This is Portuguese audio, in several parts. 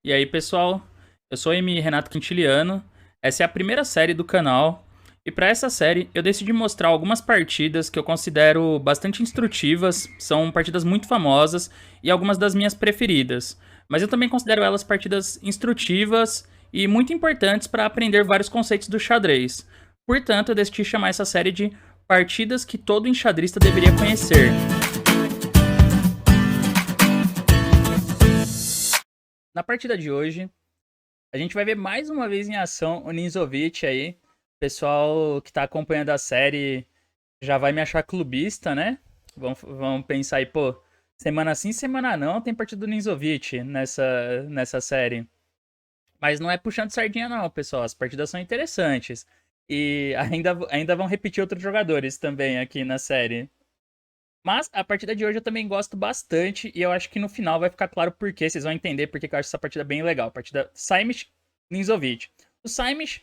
E aí, pessoal? Eu sou o M. Renato Quintiliano. Essa é a primeira série do canal. E para essa série, eu decidi mostrar algumas partidas que eu considero bastante instrutivas, são partidas muito famosas e algumas das minhas preferidas. Mas eu também considero elas partidas instrutivas e muito importantes para aprender vários conceitos do xadrez. Portanto, eu decidi chamar essa série de Partidas que todo enxadrista deveria conhecer. Na partida de hoje, a gente vai ver mais uma vez em ação o Ninzovic aí. O pessoal que tá acompanhando a série já vai me achar clubista, né? Vão pensar aí, pô, semana sim, semana não, tem partida do Ninzovic nessa série. Mas não é puxando sardinha não, pessoal. As partidas são interessantes. E ainda vão repetir outros jogadores também aqui na série. Mas a partida de hoje eu também gosto bastante e eu acho que no final vai ficar claro por quê. Vocês vão entender porque que eu acho essa partida bem legal. A partida Simic Ninzovic. O Simic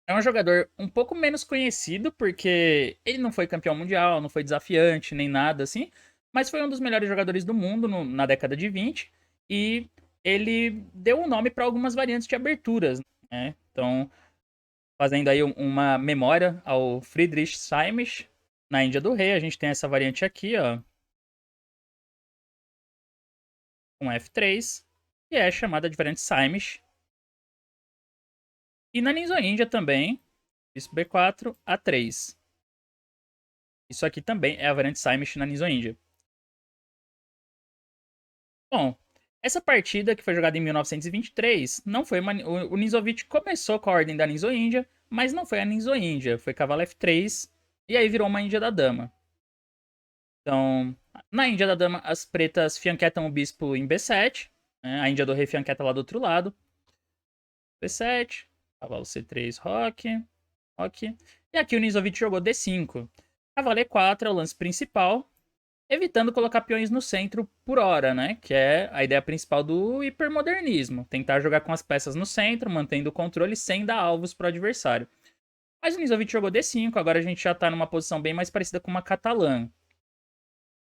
é um jogador um pouco menos conhecido porque ele não foi campeão mundial, não foi desafiante nem nada assim, mas foi um dos melhores jogadores do mundo na década de 20 e ele deu um nome para algumas variantes de aberturas, né? Então, fazendo aí uma memória ao Friedrich Simic na Índia do Rei, a gente tem essa variante aqui, ó, com F3, que é chamada de variante Simic. E na Ninja Índia também, bispo B4, A3. Isso aqui também é a variante Simic na Ninja Índia. Bom, essa partida que foi jogada em 1923 não foi uma. O Ninzovic começou com a ordem da Ninja Índia, mas não foi a Ninja Índia, foi cavalo F3 e aí virou uma Índia da Dama. Então, na Índia da Dama, as pretas fianquetam o bispo em B7, né? A Índia do Rei fianqueta lá do outro lado. B7, cavalo C3, roque, roque. E aqui o Ninzovic jogou D5. Cavalo E4 é o lance principal, evitando colocar peões no centro por hora, né? Que é a ideia principal do hipermodernismo. Tentar jogar com as peças no centro, mantendo o controle sem dar alvos para o adversário. Mas o Ninzovic jogou D5, agora a gente já tá numa posição bem mais parecida com uma catalã.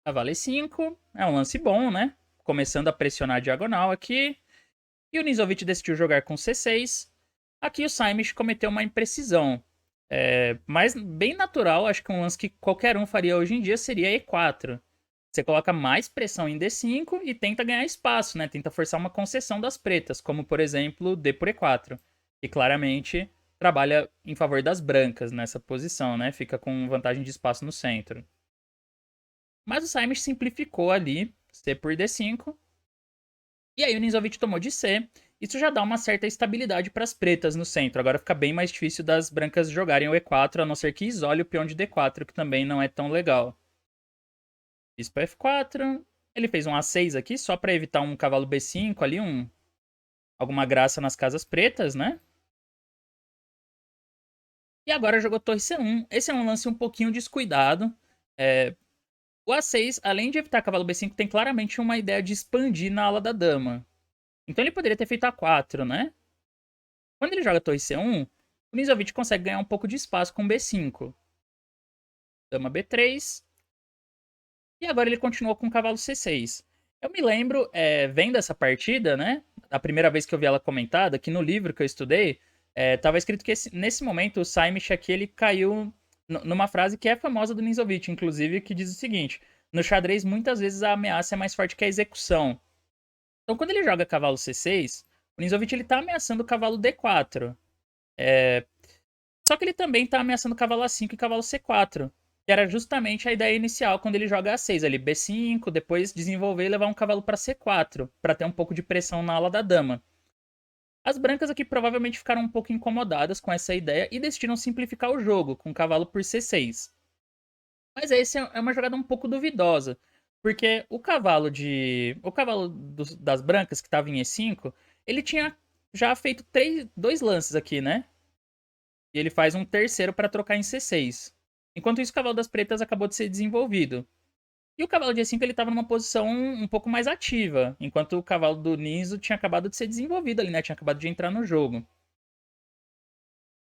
Cavalo E5, é um lance bom, né? Começando a pressionar a diagonal aqui. E o Ninzovic decidiu jogar com C6. Aqui o Simic cometeu uma imprecisão. Mas bem natural, acho que um lance que qualquer um faria hoje em dia seria E4. Você coloca mais pressão em D5 e tenta ganhar espaço, né? Tenta forçar uma concessão das pretas, como por exemplo D por E4, que claramente trabalha em favor das brancas nessa posição, né? Fica com vantagem de espaço no centro. Mas o Simic simplificou ali, C por D5, e aí o Ninzovic tomou de C. Isso já dá uma certa estabilidade para as pretas no centro. Agora fica bem mais difícil das brancas jogarem o E4, a não ser que isole o peão de D4, que também não é tão legal. Bispo F4. Ele fez um A6 aqui, só para evitar um cavalo B5 ali, alguma graça nas casas pretas, né? E agora jogou torre C1. Esse é um lance um pouquinho descuidado. O A6, além de evitar cavalo B5, tem claramente uma ideia de expandir na ala da dama. Então ele poderia ter feito A4, né? Quando ele joga torre C1, o Ninzovic consegue ganhar um pouco de espaço com B5. Dama B3. E agora ele continuou com o cavalo C6. Eu me lembro, vendo essa partida, né? A primeira vez que eu vi ela comentada, que no livro que eu estudei, tava escrito que nesse momento o Simic aqui ele caiu numa frase que é famosa do Ninzovic, inclusive, que diz o seguinte: no xadrez, muitas vezes a ameaça é mais forte que a execução. Então, quando ele joga cavalo C6, o Ninzovic ele tá ameaçando o cavalo D4. Só que ele também tá ameaçando o cavalo A5 e cavalo C4. Que era justamente a ideia inicial quando ele joga A6 ali, B5, depois desenvolver e levar um cavalo para C4, para ter um pouco de pressão na ala da dama. As brancas aqui provavelmente ficaram um pouco incomodadas com essa ideia e decidiram simplificar o jogo, com o cavalo por C6. Mas essa é uma jogada um pouco duvidosa, porque o cavalo das brancas que estava em E5, ele tinha já feito dois lances aqui, né? E ele faz um terceiro para trocar em C6. Enquanto isso, o cavalo das pretas acabou de ser desenvolvido. E o cavalo de E5 ele estava numa posição um pouco mais ativa, enquanto o cavalo do Niso tinha acabado de ser desenvolvido ali, né? Tinha acabado de entrar no jogo.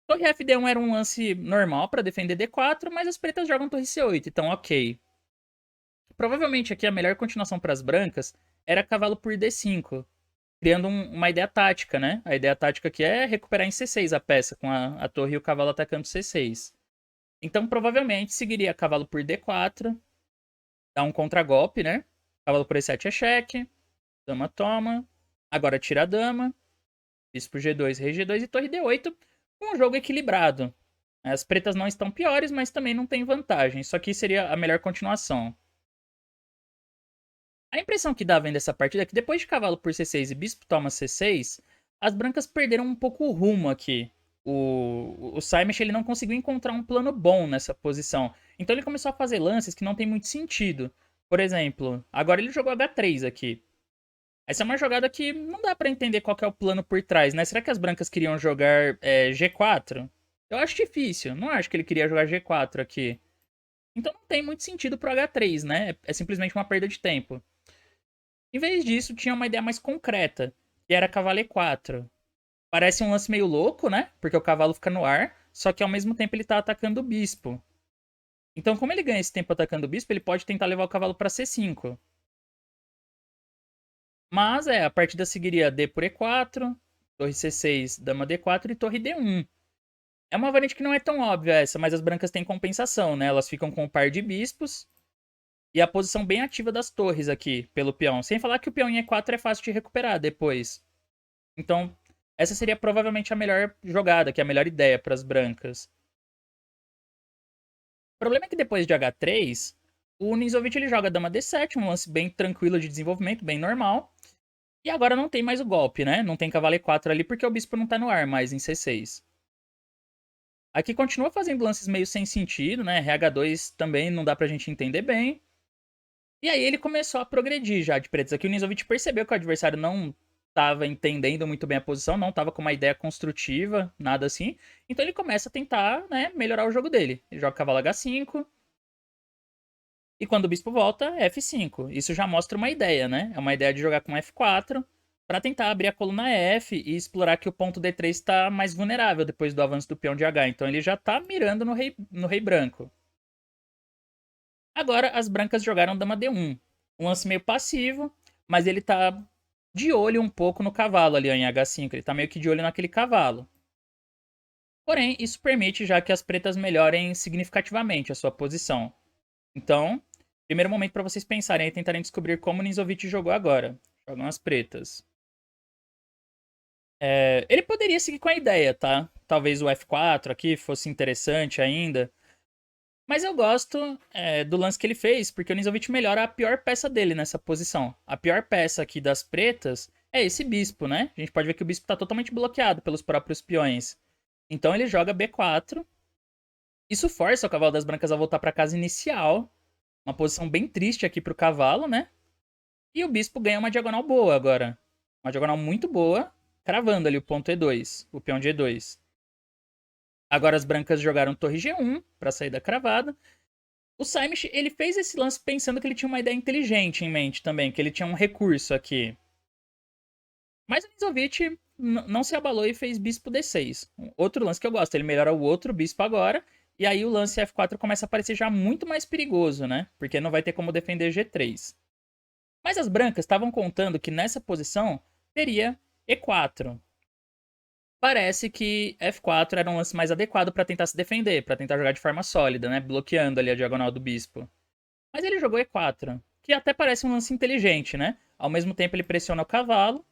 Torre FD1 era um lance normal para defender D4, mas as pretas jogam torre C8, então ok. Provavelmente aqui a melhor continuação para as brancas era cavalo por D5, criando uma ideia tática, né? A ideia tática aqui é recuperar em C6 a peça, com a torre e o cavalo atacando C6. Então, provavelmente, seguiria cavalo por D4, dá um contragolpe, né? Cavalo por E7 é cheque, dama toma, agora tira a dama, bispo G2, rei G2 e torre D8, um jogo equilibrado. As pretas não estão piores, mas também não tem vantagem. Isso aqui seria a melhor continuação. A impressão que dá vendo essa partida é que depois de cavalo por C6 e bispo toma C6, as brancas perderam um pouco o rumo aqui. O Simish ele não conseguiu encontrar um plano bom nessa posição. Então ele começou a fazer lances que não tem muito sentido. Por exemplo, agora ele jogou H3 aqui. Essa é uma jogada que não dá pra entender qual que é o plano por trás, né? Será que as brancas queriam jogar G4? Eu acho difícil. Não acho que ele queria jogar G4 aqui. Então não tem muito sentido pro H3, né? É simplesmente uma perda de tempo. Em vez disso, tinha uma ideia mais concreta, que era cavalo E4. Parece um lance meio louco, né? Porque o cavalo fica no ar, só que ao mesmo tempo ele tá atacando o bispo. Então, como ele ganha esse tempo atacando o bispo, ele pode tentar levar o cavalo para C5. Mas a partida seguiria D por E4, torre C6, dama D4 e torre D1. É uma variante que não é tão óbvia essa, mas as brancas têm compensação, né? Elas ficam com o par de bispos e a posição bem ativa das torres aqui pelo peão. Sem falar que o peão em E4 é fácil de recuperar depois. Então, essa seria provavelmente a melhor jogada, que é a melhor ideia para as brancas. O problema é que depois de H3, o Ninzovic ele joga dama D7, um lance bem tranquilo de desenvolvimento, bem normal. E agora não tem mais o golpe, né? Não tem cavalo E4 ali porque o bispo não tá no ar mais em C6. Aqui continua fazendo lances meio sem sentido, né? RH2 também não dá pra gente entender bem. E aí ele começou a progredir já de pretos. Aqui o Ninzovic percebeu que o adversário não estava entendendo muito bem a posição, não estava com uma ideia construtiva, nada assim. Então ele começa a tentar, né, melhorar o jogo dele. Ele joga cavalo H5. E quando o bispo volta, F5. Isso já mostra uma ideia, né? É uma ideia de jogar com F4 para tentar abrir a coluna F e explorar que o ponto D3 está mais vulnerável depois do avanço do peão de H. Então ele já está mirando no rei branco. Agora as brancas jogaram dama D1. Um lance meio passivo, mas ele tá de olho um pouco no cavalo ali ó, em H5. Ele tá meio que de olho naquele cavalo. Porém, isso permite já que as pretas melhorem significativamente a sua posição. Então, primeiro momento para vocês pensarem e tentarem descobrir como o Ninzovic jogou agora. Jogam as pretas. Ele poderia seguir com a ideia, tá? Talvez o F4 aqui fosse interessante ainda. Mas eu gosto do lance que ele fez, porque o Ninzovic melhora a pior peça dele nessa posição. A pior peça aqui das pretas é esse bispo, né? A gente pode ver que o bispo está totalmente bloqueado pelos próprios peões. Então ele joga B4. Isso força o cavalo das brancas a voltar para a casa inicial. Uma posição bem triste aqui para o cavalo, né? E o bispo ganha uma diagonal boa agora. Uma diagonal muito boa, cravando ali o ponto E2, o peão de E2. Agora as brancas jogaram torre G1 para sair da cravada. O Simish, ele fez esse lance pensando que ele tinha uma ideia inteligente em mente também, que ele tinha um recurso aqui. Mas o Nizovic não se abalou e fez bispo D6. Outro lance que eu gosto, ele melhora o outro bispo agora, e aí o lance F4 começa a parecer já muito mais perigoso, né? Porque não vai ter como defender G3. Mas as brancas estavam contando que nessa posição teria E4. Parece que F4 era um lance mais adequado para tentar se defender, para tentar jogar de forma sólida, né? Bloqueando ali a diagonal do bispo. Mas ele jogou E4, que até parece um lance inteligente, né? Ao mesmo tempo ele pressiona o cavalo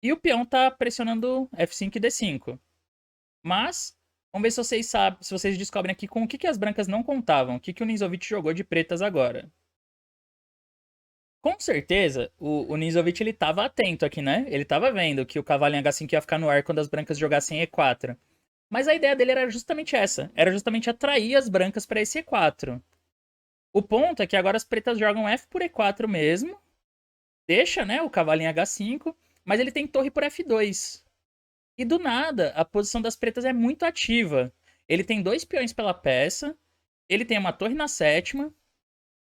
e o peão tá pressionando F5 e D5. Mas vamos ver se vocês sabem, se vocês descobrem aqui com o que as brancas não contavam, o que o Ninzovic jogou de pretas agora. Com certeza, o Ninzovic ele tava atento aqui, né? Ele tava vendo que o cavalo em H5 ia ficar no ar quando as brancas jogassem E4. Mas a ideia dele era justamente essa, era justamente atrair as brancas para esse E4. O ponto é que agora as pretas jogam F por E4 mesmo. Deixa, né, o cavalo em H5. Mas ele tem torre por F2. E do nada, a posição das pretas é muito ativa. Ele tem dois peões pela peça. Ele tem uma torre na sétima.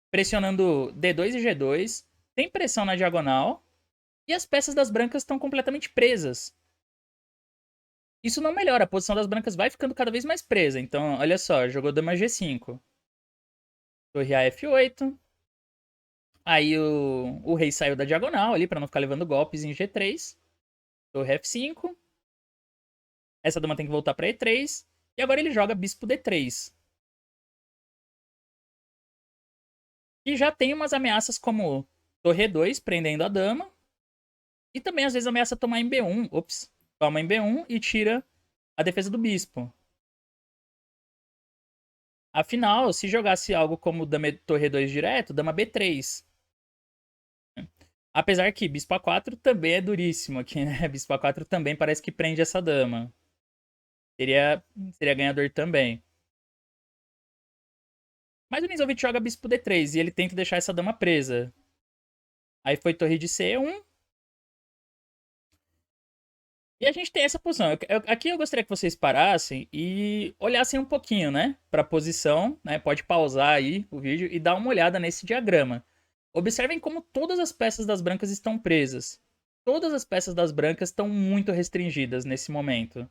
Pressionando D2 e G2. Tem pressão na diagonal. E as peças das brancas estão completamente presas. Isso não melhora. A posição das brancas vai ficando cada vez mais presa. Então, olha só. Jogou dama G5. Torre a F8. Aí o rei saiu da diagonal ali para não ficar levando golpes em G3. Torre F5. Essa dama tem que voltar pra E3. E agora ele joga bispo D3. E já tem umas ameaças como torre E2, prendendo a dama. E também às vezes ameaça tomar em B1. Ops. Toma em B1 e tira a defesa do bispo. Afinal, se jogasse algo como dama torre E2 direto, dama B3. Apesar que bispo A4 também é duríssimo aqui, né? Bispo A4 também parece que prende essa dama. Seria ganhador também. Mas o Nizovic joga bispo D3 e ele tenta deixar essa dama presa. Aí foi torre de C1. E a gente tem essa posição. Aqui eu gostaria que vocês parassem e olhassem um pouquinho, né? Pra posição, né? Pode pausar aí o vídeo e dar uma olhada nesse diagrama. Observem como todas as peças das brancas estão presas. Todas as peças das brancas estão muito restringidas nesse momento.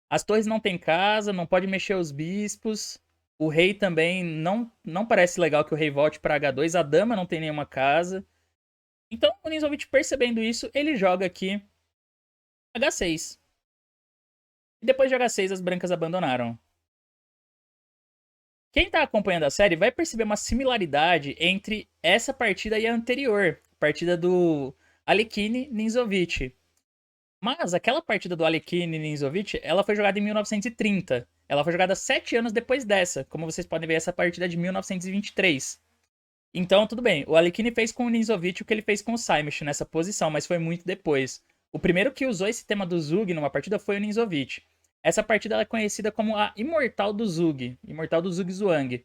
As torres não têm casa, não pode mexer os bispos. O rei também não parece legal que o rei volte para H2. A dama não tem nenhuma casa. Então, o Nizovic percebendo isso, ele joga aqui H6. E depois de H6, as brancas abandonaram. Quem tá acompanhando a série vai perceber uma similaridade entre essa partida e a anterior. Partida do Alekhine Ninzovic. Mas aquela partida do Alekhine Ninzovic, ela foi jogada em 1930. Ela foi jogada 7 anos depois dessa. Como vocês podem ver, essa partida é de 1923. Então, tudo bem. O Alekhine fez com o Ninzovic o que ele fez com o Simic nessa posição, mas foi muito depois. O primeiro que usou esse tema do Zug numa partida foi o Ninzovic. Essa partida é conhecida como a Imortal do Zug. Imortal do Zug Zhuang.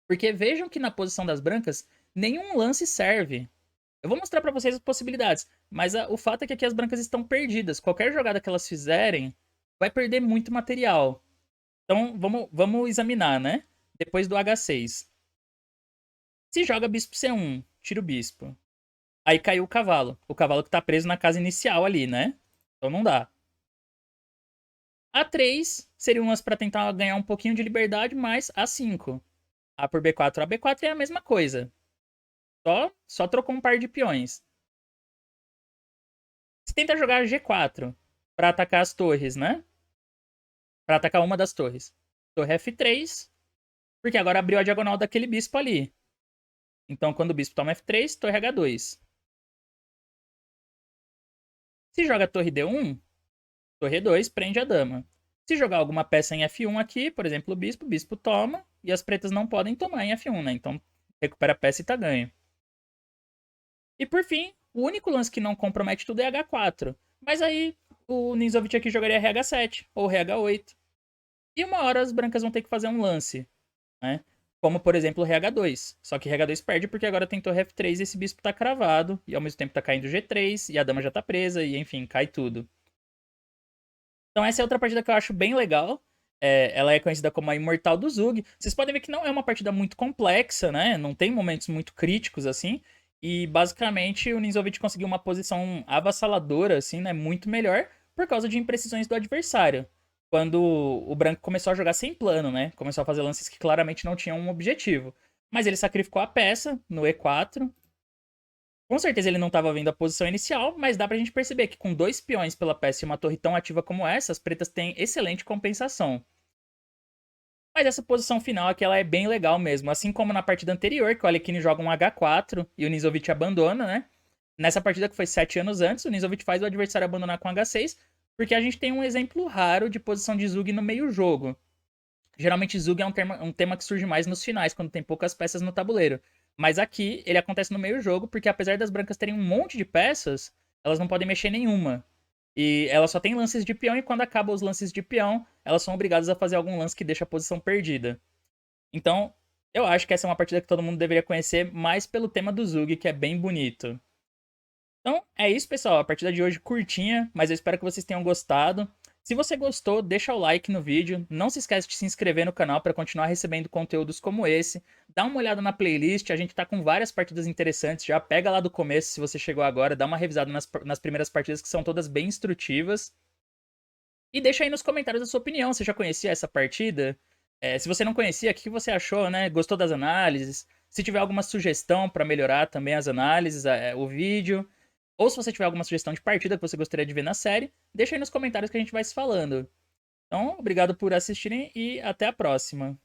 Porque vejam que na posição das brancas, nenhum lance serve. Eu vou mostrar pra vocês as possibilidades, mas o fato é que aqui as brancas estão perdidas. Qualquer jogada que elas fizerem vai perder muito material. Então vamos examinar, né? Depois do H6. Se joga bispo C1, tira o bispo. Aí caiu o cavalo. O cavalo que tá preso na casa inicial ali, né? Então não dá. A3 seria umas pra tentar ganhar um pouquinho de liberdade, mas A5. A por B4, a B4 é a mesma coisa. Só trocou um par de peões. Você tenta jogar G4 pra atacar as torres, né? Pra atacar uma das torres. Torre F3, porque agora abriu a diagonal daquele bispo ali. Então, quando o bispo toma F3, torre H2. Se joga torre D1, torre E2 prende a dama. Se jogar alguma peça em F1 aqui, por exemplo, o bispo toma, e as pretas não podem tomar em F1, né? Então, recupera a peça e tá ganho. E por fim, o único lance que não compromete tudo é H4. Mas aí, o Ninzovic aqui jogaria RH7 ou RH8. E uma hora as brancas vão ter que fazer um lance, né? Como, por exemplo, o RH2. Só que RH2 perde porque agora tem torre F3 e esse bispo tá cravado. E ao mesmo tempo tá caindo G3 e a dama já tá presa. E enfim, cai tudo. Então essa é outra partida que eu acho bem legal. Ela é conhecida como a Imortal do Zug. Vocês podem ver que não é uma partida muito complexa, né? Não tem momentos muito críticos assim. E basicamente o Ninzovic conseguiu uma posição avassaladora, assim, né? Muito melhor por causa de imprecisões do adversário. Quando o branco começou a jogar sem plano, né? Começou a fazer lances que claramente não tinham um objetivo. Mas ele sacrificou a peça no E4. Com certeza ele não estava vendo a posição inicial, mas dá pra gente perceber que com 2 peões pela peça e uma torre tão ativa como essa, as pretas têm excelente compensação. Mas essa posição final aqui ela é bem legal mesmo. Assim como na partida anterior, que o Alekhine joga um H4 e o Ninzovic abandona, né? Nessa partida que foi 7 anos antes, o Ninzovic faz o adversário abandonar com H6, porque a gente tem um exemplo raro de posição de Zug no meio-jogo. Geralmente Zug é um tema que surge mais nos finais, quando tem poucas peças no tabuleiro. Mas aqui ele acontece no meio-jogo, porque apesar das brancas terem um monte de peças, elas não podem mexer nenhuma. E elas só têm lances de peão, e quando acabam os lances de peão, elas são obrigadas a fazer algum lance que deixa a posição perdida. Então, eu acho que essa é uma partida que todo mundo deveria conhecer, mais pelo tema do Zug, que é bem bonito. Então, é isso, pessoal. A partida de hoje curtinha, mas eu espero que vocês tenham gostado. Se você gostou, deixa o like no vídeo. Não se esquece de se inscrever no canal para continuar recebendo conteúdos como esse. Dá uma olhada na playlist, a gente tá com várias partidas interessantes. Já pega lá do começo, se você chegou agora, dá uma revisada nas primeiras partidas, que são todas bem instrutivas. E deixa aí nos comentários a sua opinião. Você já conhecia essa partida? Se você não conhecia, o que você achou, né? Gostou das análises? Se tiver alguma sugestão para melhorar também as análises, o vídeo. Ou se você tiver alguma sugestão de partida que você gostaria de ver na série, deixa aí nos comentários que a gente vai se falando. Então, obrigado por assistirem e até a próxima.